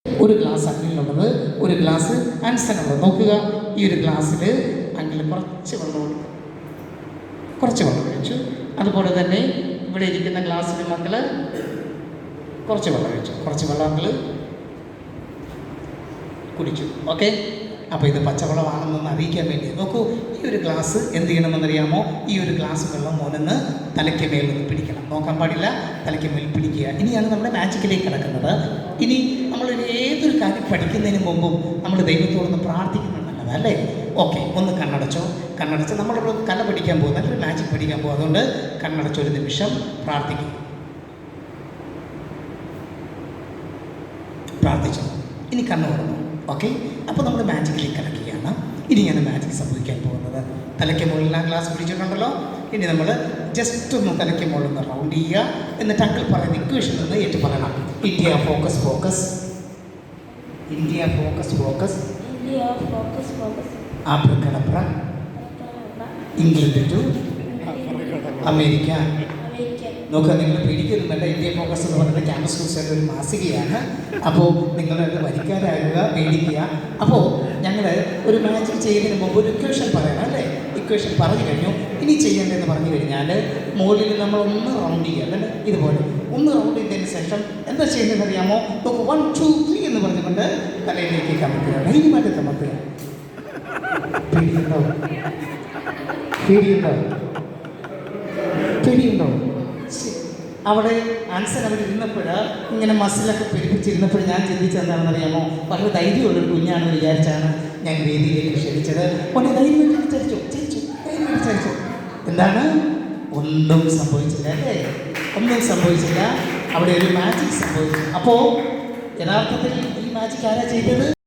ഒരു ഗ്ലാസ് അങ്കിളിനുള്ളത്, ഒരു ഗ്ലാസ് ആൻസനുള്ളത്. നോക്കുക, ഈ ഒരു ഗ്ലാസ്സിൽ അങ്കിൾ കുറച്ച് വെള്ളം ഒഴിച്ചു. അതുപോലെ തന്നെ ഇവിടെ ഇരിക്കുന്ന ഗ്ലാസ്സിൽ മക്കൾ കുറച്ച് വെള്ളം ഒഴിച്ചു. കുറച്ച് വെള്ളം അങ്കിൾ കുടിച്ചു. ഓക്കെ, അപ്പോൾ ഇത് പച്ചവെള്ളമാണെന്നൊന്ന് അറിയിക്കാൻ വേണ്ടി. നോക്കൂ, ഈ ഒരു ഗ്ലാസ് എന്ത് ചെയ്യണമെന്നറിയാമോ? ഈ ഒരു ഗ്ലാസ് വെള്ളം മോനെന്ന് തലയ്ക്ക് മേലൊന്ന് പിടിക്കണം. നോക്കാൻ പാടില്ല, തലയ്ക്ക് മേൽ പിടിക്കുക. ഇനിയാണ് നമ്മുടെ മാജിക്കിലേക്ക് കിടക്കുന്നത്. ഇനി നമ്മൾ ഏതൊരു കാര്യം പഠിക്കുന്നതിന് മുമ്പും നമ്മൾ ദൈവത്തോടൊന്ന് പ്രാർത്ഥിക്കുന്നുണ്ടല്ലോ, അല്ലേ? ഓക്കെ, ഒന്ന് കണ്ണടച്ച് നമ്മളൊരു കല പഠിക്കാൻ പോകും, നല്ലൊരു മാജിക് പഠിക്കാൻ പോകും. അതുകൊണ്ട് കണ്ണടച്ചൊരു നിമിഷം പ്രാർത്ഥിച്ചു. ഇനി കണ്ണ് തുറന്നു. ഓക്കെ, അപ്പോൾ നമ്മൾ മാജിക്കിലേക്ക് കിടക്കുകയാണ്. ഇനിയാണ് മാജിക് സംഭവിക്കാൻ പോകുന്നത്. തലയ്ക്ക് മുകളിൽ ആ ഗ്ലാസ് പിടിച്ചിട്ടുണ്ടല്ലോ. ഇനി നമ്മൾ ജസ്റ്റ് ഒന്ന് തലയ്ക്ക് മുകളിൽ ഒന്ന് റൗണ്ട് ചെയ്യുക. എന്നിട്ട് അങ്കിൾ പറയുന്ന ഇക്വേഷൻ ഒന്ന് ഏറ്റു പറയണം. India focus focus, India focus focus, ആഫ്രിക്കടപ്ര, ഇംഗ്ലണ്ട് ടു അമേരിക്ക. നോക്കുക, നിങ്ങൾ പേടിക്കൊന്നും വേണ്ട. ഇന്ത്യ ഫോക്കസ് എന്ന് പറയുന്നത് ക്യാമ്പസ് ന്യൂസിൻ്റെ ഒരു മാസികയാണ്. അപ്പോൾ നിങ്ങളത് വരിക്കാരാകുക, പേടിക്കുക. അപ്പോൾ ഞങ്ങൾ ഒരു മാജിക് ചെയ്യുന്നതിന് മുമ്പ് ഒരു ഇക്വേഷൻ പറയണം, അല്ലേ? ഇക്വേഷൻ പറഞ്ഞു കഴിഞ്ഞു. ഇനി ചെയ്യേണ്ടതെന്ന് പറഞ്ഞു കഴിഞ്ഞാൽ മുകളിൽ നമ്മൾ ഒന്ന് റൗണ്ട് ചെയ്യുക, അല്ലേ? ഇതുപോലെ ഒന്ന് റൗണ്ട് ചെയ്തതിന് ശേഷം എന്താ ചെയ്യുന്നതെന്ന് അറിയാമോ? നോക്കുക, 1 2 3 എന്ന് പറഞ്ഞുകൊണ്ട് തലയിലേക്ക് കമത്തുക, ധൈര്യമായിട്ട് കമത്തുക. പേടിയുണ്ടോ? അവിടെ ആൻസർ അവിടെ ഇരുന്നപ്പോൾ ഇങ്ങനെ മസിലൊക്കെ പെരുപ്പിച്ചിരുന്നപ്പോൾ ഞാൻ ചിന്തിച്ചത് എന്താണെന്നറിയാമോ? വളരെ ധൈര്യമുള്ളൊരു കുഞ്ഞാണെന്ന് വിചാരിച്ചാണ് ഞാൻ വേദിയിലേക്ക് ക്ഷണിച്ചത്. ഉടനെ ധൈര്യമായിട്ട് ചരിച്ചു. എന്താണ്? ഒന്നും സംഭവിച്ചില്ല, അല്ലേ? ഒന്നും സംഭവിച്ചില്ല. അവിടെ ഒരു മാജിക് സംഭവിച്ചു. അപ്പോൾ യഥാർത്ഥത്തിൽ ഈ മാജിക് ആരാ ചെയ്തത്?